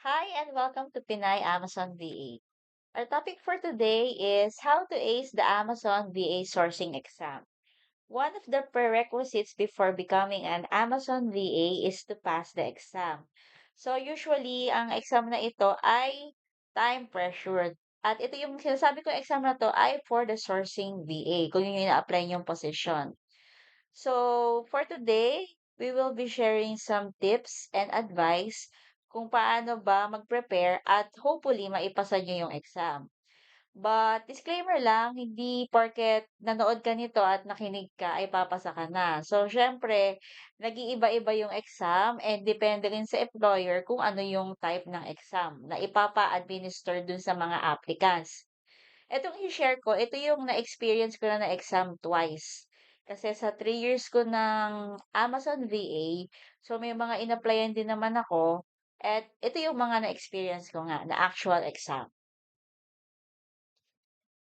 Hi and welcome to Pinay Amazon VA. Our topic for today is how to ace the Amazon VA sourcing exam. One of the prerequisites before becoming an Amazon VA is to pass the exam. So usually, ang exam na ito ay time pressured. At ito yung sinasabi ko exam na to ay for the sourcing VA, kung yun yung ina-apply yung position. So, for today, we will be sharing some tips and advice kung paano ba mag-prepare at hopefully maipasa nyo yung exam. But disclaimer lang, hindi porket nanood ka nito at nakinig ka ay papasa ka na. So, syempre, nag-iiba-iba yung exam and depende rin sa employer kung ano yung type ng exam na ipapa-administer dun sa mga applicants. Etong i-share ko, ito yung na-experience ko na exam twice. Kasi sa 3 years ko ng Amazon VA, so may mga in-applyan din naman ako. At ito yung mga na-experience ko nga na actual exam.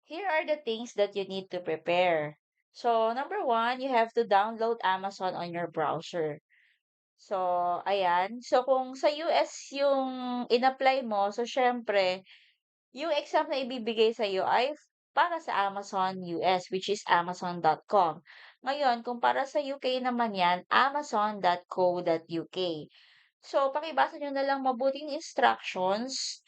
Here are the things that you need to prepare. So, number one, you have to download Amazon on your browser. So, ayan. So, kung sa US yung in-apply mo, so syempre, yung exam na ibibigay sa iyo ay para sa Amazon US, which is amazon.com. Ngayon, kung para sa UK naman yan, amazon.co.uk. So, pakibasa nyo na lang mabuting instructions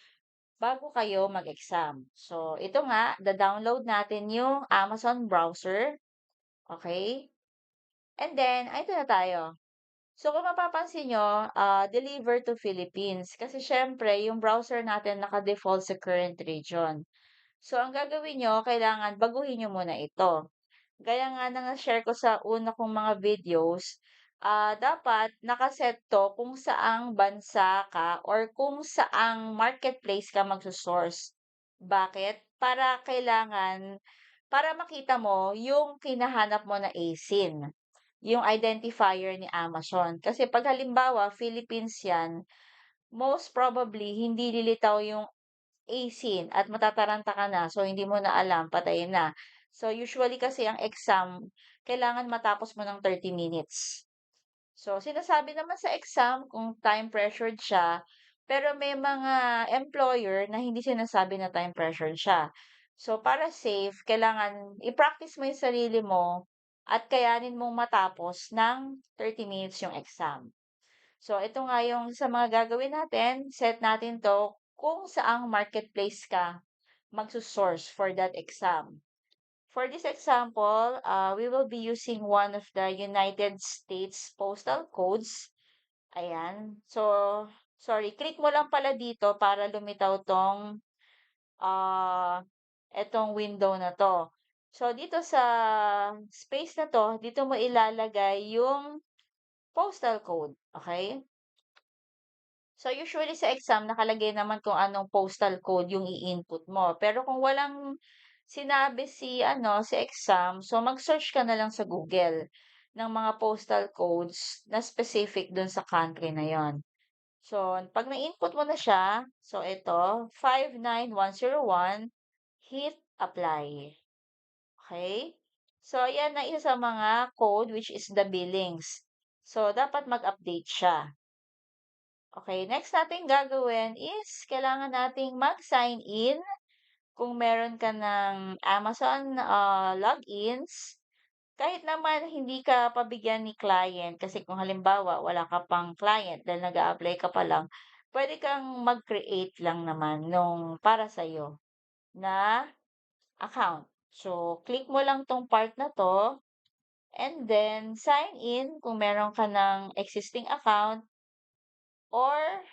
bago kayo mag-exam. So, ito nga, da-download natin yung Amazon browser. Okay? And then, ito na tayo. So, kung mapapansin nyo, deliver to Philippines. Kasi syempre, yung browser natin naka-default sa current region. So, ang gagawin nyo, kailangan baguhin nyo muna ito. Gaya nga na share ko sa una kong mga videos, dapat nakaset to kung saang bansa ka or kung saang marketplace ka magsusource. Bakit? Para makita mo yung kinahanap mo na ASIN, yung identifier ni Amazon. Kasi pag halimbawa, Philippines yan, most probably, hindi lilitaw yung ASIN at matataranta ka na, so hindi mo na alam, patay na. So usually kasi ang exam, kailangan matapos mo ng 30 minutes. So sinasabi naman sa exam kung time pressured siya, pero may mga employer na hindi sinasabi na time pressured siya. So para safe, kailangan i-practice mo yung sarili mo at kayanin mong matapos ng 30 minutes yung exam. So, ito nga yung sa mga gagawin natin, set natin to kung saang marketplace ka magsusource for that exam. For this example, we will be using one of the United States postal codes. Ayan. So, sorry, click mo lang pala dito para lumitaw tong etong window na to. So, dito sa space na to, dito mo ilalagay yung postal code. Okay? So, usually sa exam, nakalagay naman kung anong postal code yung i-input mo. Pero kung walang sinabi si exam, so mag-search ka na lang sa Google ng mga postal codes na specific dun sa country na yon. So, pag na-input mo na siya, so ito, 59101, hit apply. Okay? So, yan na isa sa mga code which is the billings. So, dapat mag-update siya. Okay, next natin gagawin is kailangan nating mag-sign in kung meron ka ng Amazon logins. Kahit naman hindi ka pabigyan ni client kasi kung halimbawa wala ka pang client dahil nag-a-apply ka pa lang, pwede kang mag-create lang naman nung para sa'yo na account. So, click mo lang tong part na to and then sign in kung meron ka ng existing account or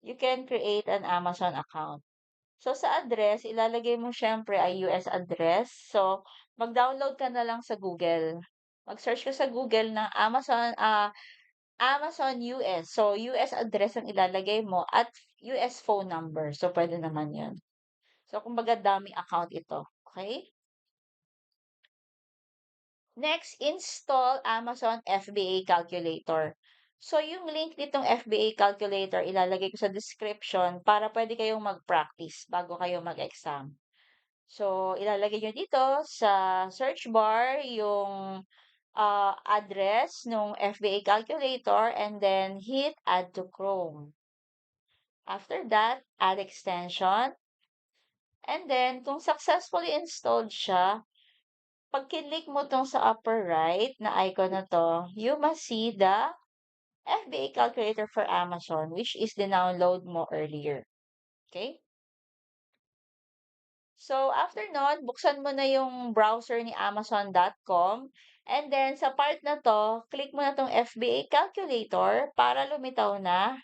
you can create an Amazon account. So, sa address, ilalagay mo syempre ay US address. So, mag-download ka na lang sa Google. Mag-search ka sa Google ng Amazon US. So, US address ang ilalagay mo at US phone number. So, pwede naman yun. So, kumbaga daming account ito. Okay? Next, install Amazon FBA Calculator. So, yung link nitong FBA Calculator, ilalagay ko sa description para pwede kayong mag-practice bago kayo mag-exam. So, ilalagay nyo dito sa search bar yung address ng FBA Calculator and then hit add to Chrome. After that, add extension. And then, kung successfully installed siya, pag kinlik mo tong sa upper right na icon na to, you must see the FBA calculator for Amazon, which is the download mo earlier. Okay? So, after nun, buksan mo na yung browser ni Amazon.com. And then, sa part na to, click mo na tong FBA calculator para lumitaw na.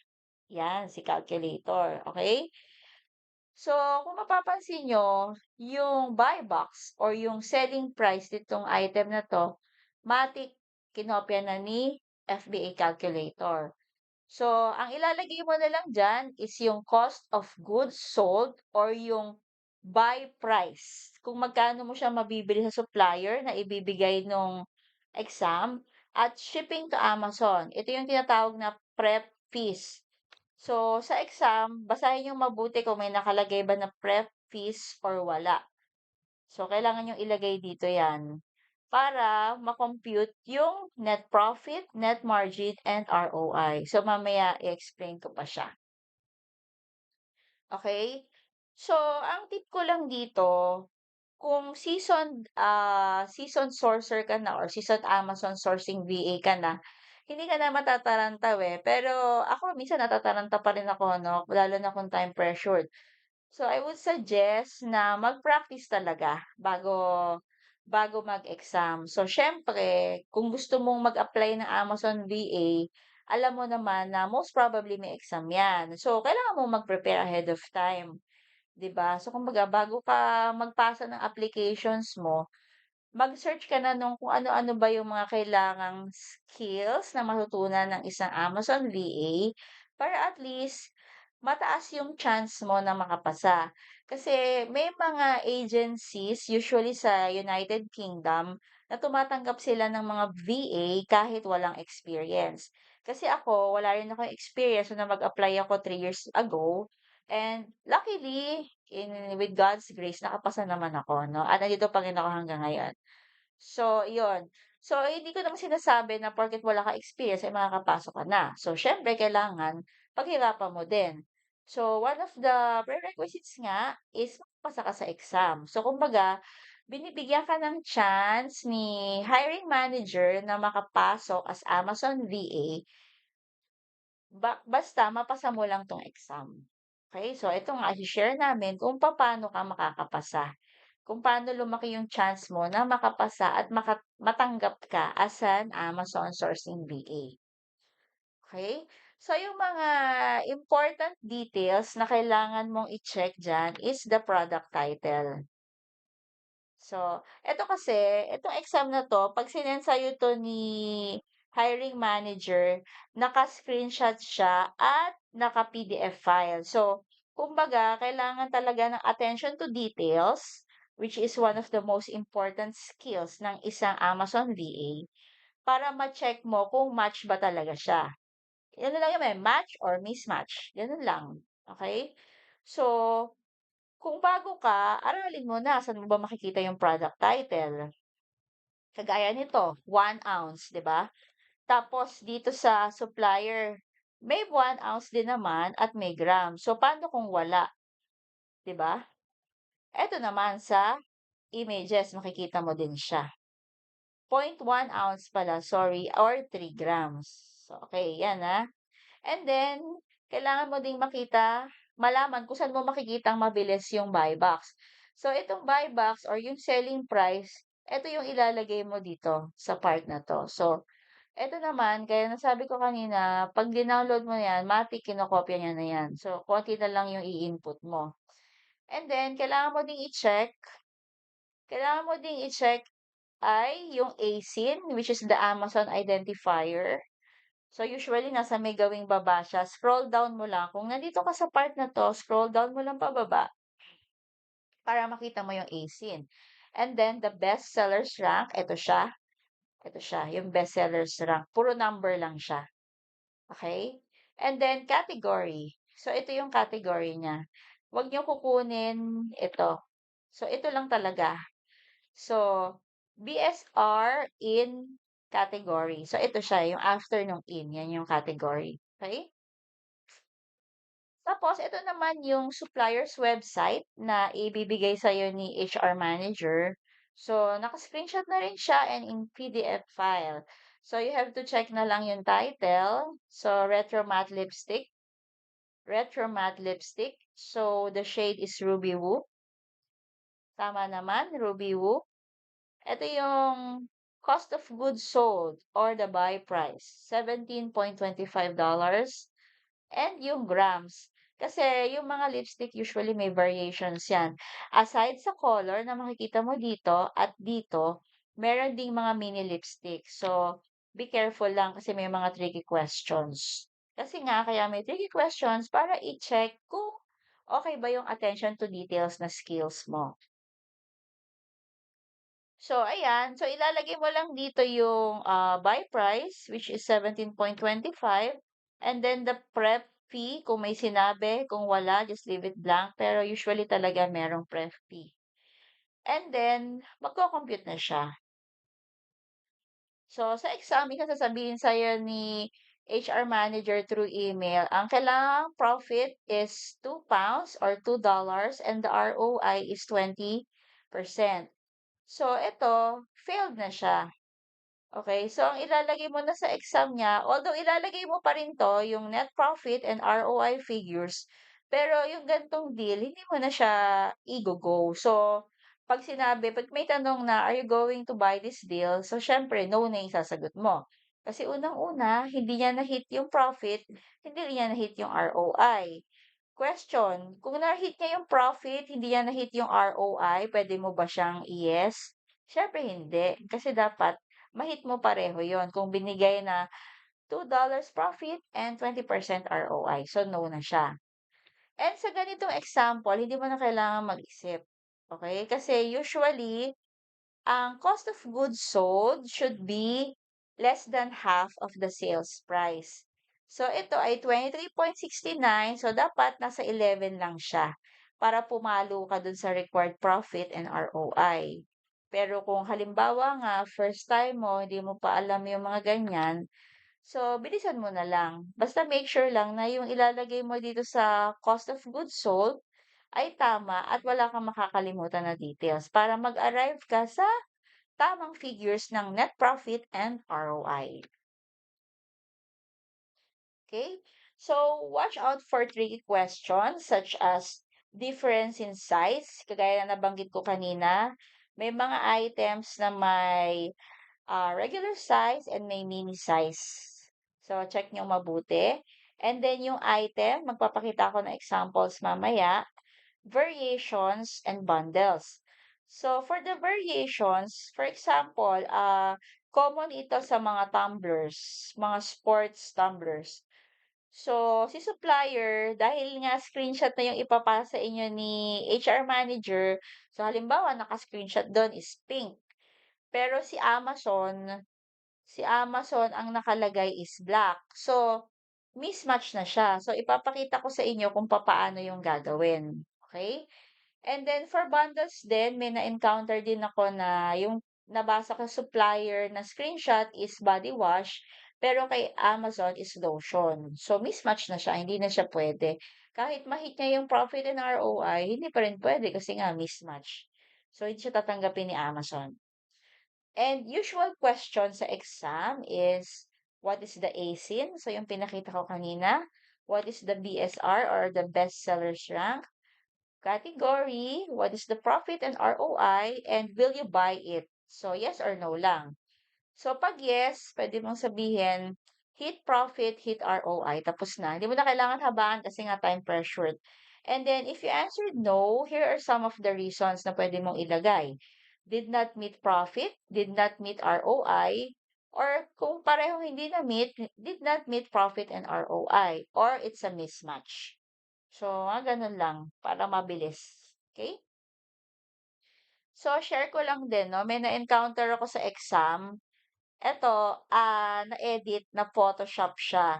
Yan, si calculator. Okay? So, kung mapapansin nyo, yung buy box or yung selling price nitong item na to, matik kinopya na ni FBA calculator. So, ang ilalagay mo na lang dyan is yung cost of goods sold or yung buy price. Kung magkano mo siya mabibili sa supplier na ibibigay nung exam at shipping to Amazon. Ito yung tinatawag na prep fees. So, sa exam, basahin yung mabuti kung may nakalagay ba na prep fees or wala. So, kailangan yung ilagay dito yan para makompute yung net profit, net margin, and ROI. So, mamaya i-explain ko pa siya. Okay? So, ang tip ko lang dito, kung seasoned sourcer ka na or seasoned Amazon sourcing VA ka na, hindi ka na matatarantaw eh. Pero ako minsan natataranta pa rin ako, no? Lalo na kung time pressured. So, I would suggest na mag-practice talaga bago mag-exam. So, syempre, kung gusto mong mag-apply ng Amazon VA, alam mo naman na most probably may exam yan. So, kailangan mo mag-prepare ahead of time. 'Di ba? So kumbaga bago ka magpasa ng applications mo, mag-search ka na nung kung ano-ano ba yung mga kailangang skills na matutunan ng isang Amazon VA para at least mataas yung chance mo na makapasa. Kasi may mga agencies, usually sa United Kingdom, na tumatanggap sila ng mga VA kahit walang experience. Kasi ako, wala rin akong experience na mag-apply ako 3 years ago. And luckily, with God's grace, nakapasa naman ako, no? At nandito pa rin ako hanggang ngayon. So, yun. So, hindi ko naman sinasabi na porket wala ka experience ay makakapasok ka na. So, syempre, kailangan paghirapan mo din. So, one of the prerequisites nga is makapasa ka sa exam. So, kumbaga, binibigyan ka ng chance ni hiring manager na makapasok as Amazon VA basta mapasa mo lang 'tong exam. Okay, so ito nga i-share namin kung paano ka makakapasa. Kung paano lumaki yung chance mo na makapasa at matanggap ka as an Amazon sourcing VA. Okay? So yung mga important details na kailangan mong i-check diyan is the product title. So, eto kasi, itong exam na 'to 'pag sinend sa'yo 'to ni hiring manager, naka-screenshot siya at naka-PDF file. So, kumbaga kailangan talaga ng attention to details, which is one of the most important skills ng isang Amazon VA, para ma-check mo kung match ba talaga siya. Ano lang yun, match or mismatch, gano'n lang, okay. So, kung bago ka, aralin mo na saan mo ba makikita yung product title. Kagaya nito, 1 ounce, 'di ba? Tapos dito sa supplier, may 1 ounce din naman at may gram. So paano kung wala, 'di ba? Eto naman sa images, makikita mo din siya. 0.1 ounce pala, sorry, or 3 grams. So, okay, yan And then, kailangan mo ding malaman kung saan mo makikitang mabilis yung buy box. So, itong buy box or yung selling price, ito yung ilalagay mo dito sa part na to. So, ito naman, kaya nasabi ko kanina, pag dinownload mo yan, matik kinokopya niya na yan. So, konti na lang yung i-input mo. And then, kailangan mo ding i-check ay yung ASIN, which is the Amazon Identifier. So, usually, nasa may gawing baba siya. Scroll down mo lang. Kung nandito ka sa part na to, scroll down mo lang pababa para makita mo yung ASIN. And then, the best sellers rank, ito siya. Ito siya, yung best sellers rank. Puro number lang siya. Okay? And then, category. So, ito yung category niya. Huwag niyo kukunin ito. So, ito lang talaga. So, BSR in category. So, ito siya, yung after nung in. Yan yung category. Okay? Tapos ito naman yung supplier's website na ibibigay sa'yo ni HR manager. So, naka-screenshot na rin siya and in PDF file. So, you have to check na lang yung title. So, Retro Matte Lipstick. So, the shade is Ruby Woo. Tama naman, Ruby Woo. Ito yung cost of goods sold or the buy price, $17.25. And yung grams. Kasi yung mga lipstick usually may variations yan. Aside sa color na makikita mo dito at dito, meron ding mga mini lipstick. So, be careful lang kasi may mga tricky questions. Kasi nga, kaya may tricky questions para i-check kung okay ba yung attention to details na skills mo. So, ayan. So, ilalagay mo lang dito yung buy price, which is 17.25. And then the prep fee, kung may sinabi, kung wala, just leave it blank. Pero usually talaga merong prep fee. And then, magko-compute na siya. So, sa exam, ika sasabihin sa'yo ni HR manager through email, ang kailangang profit is £2 or $2 and the ROI is 20%. So, ito, failed na siya. Okay, so ang ilalagay mo na sa exam niya, although ilalagay mo pa rin 'to, yung net profit and ROI figures, pero yung gan'tong deal hindi mo na siya igo-go. So, 'pag may tanong na, "Are you going to buy this deal?" So, siyempre no na yung sasagot mo. Kasi unang-una, hindi niya na-hit yung profit, hindi rin niya na-hit yung ROI. Question, kung na-hit niya yung profit, hindi niya na-hit yung ROI, puwede mo ba siyang i-yes? Siyempre hindi, kasi dapat ma-hit mo pareho yon kung binigay na $2 profit and 20% ROI. So, no na siya. And sa ganitong example, hindi mo na kailangan mag-isip. Okay? Kasi usually, ang cost of goods sold should be less than half of the sales price. So, ito ay 23.69. So, dapat nasa 11 lang siya para pumalo ka dun sa required profit and ROI. Pero kung halimbawa nga, first time mo, hindi mo pa alam yung mga ganyan, so bilisan mo na lang. Basta make sure lang na yung ilalagay mo dito sa cost of goods sold ay tama at wala kang makakalimutan na details para mag-arrive ka sa tamang figures ng net profit and ROI. Okay? So, watch out for tricky questions such as difference in size. Kagaya na nabanggit ko kanina, may mga items na may regular size and may mini size. So, check nyo mabuti. And then, yung item, magpapakita ako ng examples mamaya, variations and bundles. So, for the variations, for example, common ito sa mga tumblers, mga sports tumblers. So, si supplier, dahil nga screenshot na yung ipapasa inyo ni HR manager, so halimbawa, naka-screenshot doon is pink. Pero si Amazon ang nakalagay is black. So, mismatch na siya. So, ipapakita ko sa inyo kung papaano yung gagawin. Okay? And then for bundles din, may na-encounter din ako na yung nabasa ko supplier na screenshot is body wash, pero kay Amazon is lotion. So, mismatch na siya, hindi na siya pwede. Kahit ma-hit niya yung profit and ROI, hindi pa rin pwede kasi nga mismatch. So, hindi siya tatanggapin ni Amazon. And usual question sa exam is, what is the ASIN? So, yung pinakita ko kanina. What is the BSR or the best sellers rank? Category, what is the profit and ROI, and will you buy it? So, yes or no lang. So, pag yes, pwede mong sabihin, hit profit, hit ROI, tapos na. Hindi mo na kailangan habaan kasi nga time pressured. And then, if you answered no, here are some of the reasons na pwede mong ilagay. Did not meet profit, did not meet ROI, or kung pareho hindi na meet, did not meet profit and ROI, or it's a mismatch. So, ganun lang para mabilis. Okay? So, share ko lang din, no? May na-encounter ako sa exam. Eto, na-edit, na Photoshop siya.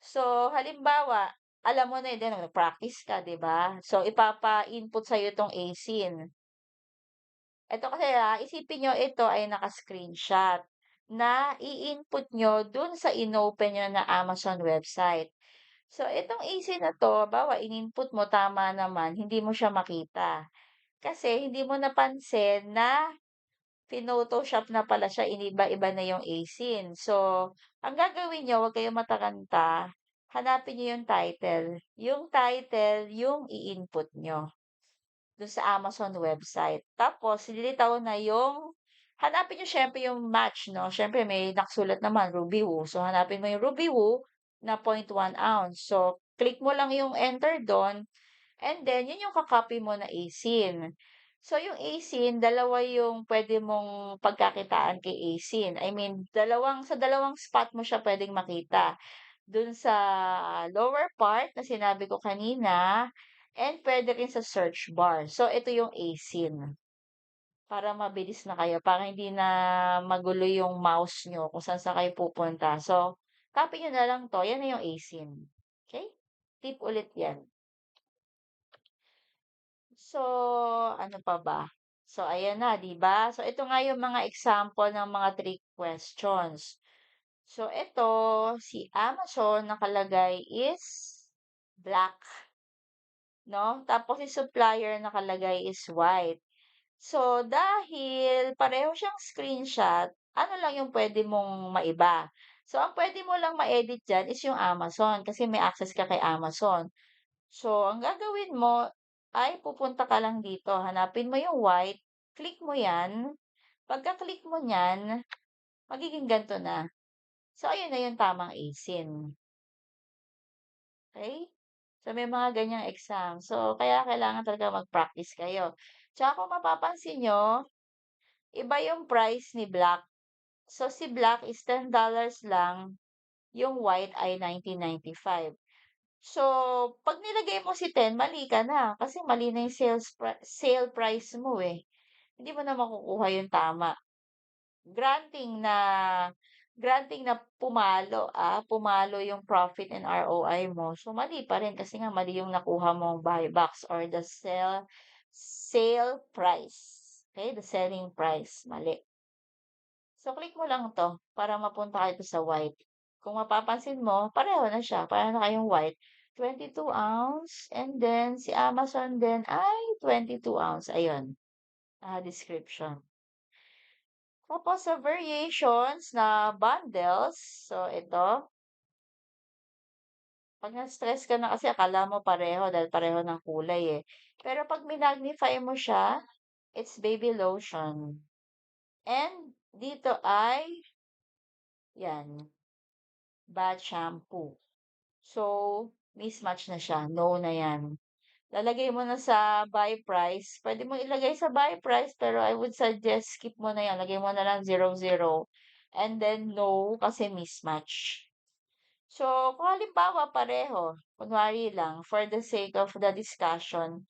So, halimbawa, alam mo na din, nag-practice ka, di ba? So, ipapa-input sa'yo itong ASIN. Ito kasi, isipin nyo, ito ay naka-screenshot na i-input nyo dun sa inopen nyo na Amazon website. So, itong AC na 'to, halimbawa in-input mo, tama naman, hindi mo siya makita. Kasi hindi mo napansin na pinotoshop na pala siya, iniba-iba na yung ASIN. So, ang gagawin niyo, huwag kayong matakanta, hanapin niyo yung title. Yung title, yung i-input niyo dun sa Amazon website. Tapos lilitaw na yung hanapin niyo siyempre yung match 'no, siyempre may nakasulat naman Ruby Woo. So, hanapin mo yung Ruby Woo na 0.1 ounce. So, click mo lang yung enter dun and then yun yung ka-copy mo na ASIN. So, yung ASIN dalawa yung puwede mong pagkakitaan kay ASIN. I mean sa dalawang spot mo siya puwedeng makita. Dun sa lower part na sinabi ko kanina and puwede rin sa search bar. So, ito yung ASIN para mabilis na kayo, para hindi na magulo yung mouse niyo kung saan kayo pupunta. So, copy niyo na lang 'to, yan na yung ASIN, okey? Tip ulit yan. So, ano pa ba? So, ayan na, 'di ba? So, ito nga yung mga example ng mga trick questions. So, ito, si Amazon nakalagay is black, 'no? Tapos si supplier nakalagay is white. So, dahil pareho siyang screenshot, ano lang yung pwede mong maiba? So, ang pwede mo lang ma-edit diyan is yung Amazon kasi may access ka kay Amazon. So, ang gagawin mo ay pupunta ka lang dito, hanapin mo yung white, click mo 'yan. Pagka-click mo niyan, magiging ganito na. So, ayun na yung tamang ASIN, okey? So, may mga ganyang exam. So, kaya kailangan talaga mag-practice kayo. Tsaka kung mapapansin niyo, iba yung price ni black. So, si black is $10 lang, yung white ay 19.95. So, 'pag nilagay mo si 10, mali ka na kasi mali na yung sale price mo, eh. Hindi mo na makukuha yung tama. Granting na granting na pumalo yung profit and ROI mo. So, mali pa rin kasi nga mali yung nakuha mong buy box or the sale price. Okay, the selling price, mali. So, click mo lang 'to para mapunta kayo sa white. Kung mapapansin mo, pareho na siya, pareho na kayong white. 22 ounce and then si Amazon din ay 22 ounce, ayun, description. Tapos sa variations na bundles, so ito, 'pag na-stress ka na kasi akala mo pareho dahil pareho ng kulay, eh. Pero 'pag minagnify mo siya, it's baby lotion. And dito ay 'yan, bath shampoo. So, mismatch na siya, no na 'yan. Lalagay mo na sa buy price, puwede mong ilagay sa buy price pero I would suggest skip mo na 'yan, lagay mo na lang 00 and then no kasi mismatch. So, kung halimbawa pareho, kunwari lang for the sake of the discussion,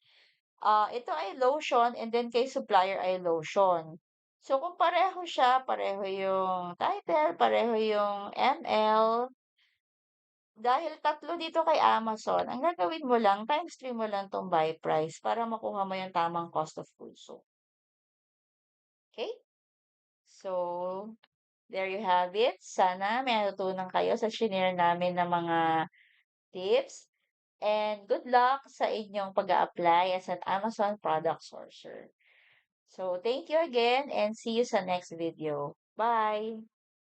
ito ay lotion and then kay supplier ay lotion. So, kung pareho siya, pareho yung title, pareho yung ML, dahil tatlo dito kay Amazon, ang gagawin mo lang, times 3 mo lang 'tong buy price para makuha mo yung tamang cost of goods sold. Okay? So, there you have it. Sana may natutunan kayo sa shinare namin na mga tips. And good luck sa inyong pag-a-apply as an Amazon product sourcer. So, thank you again and see you sa next video. Bye!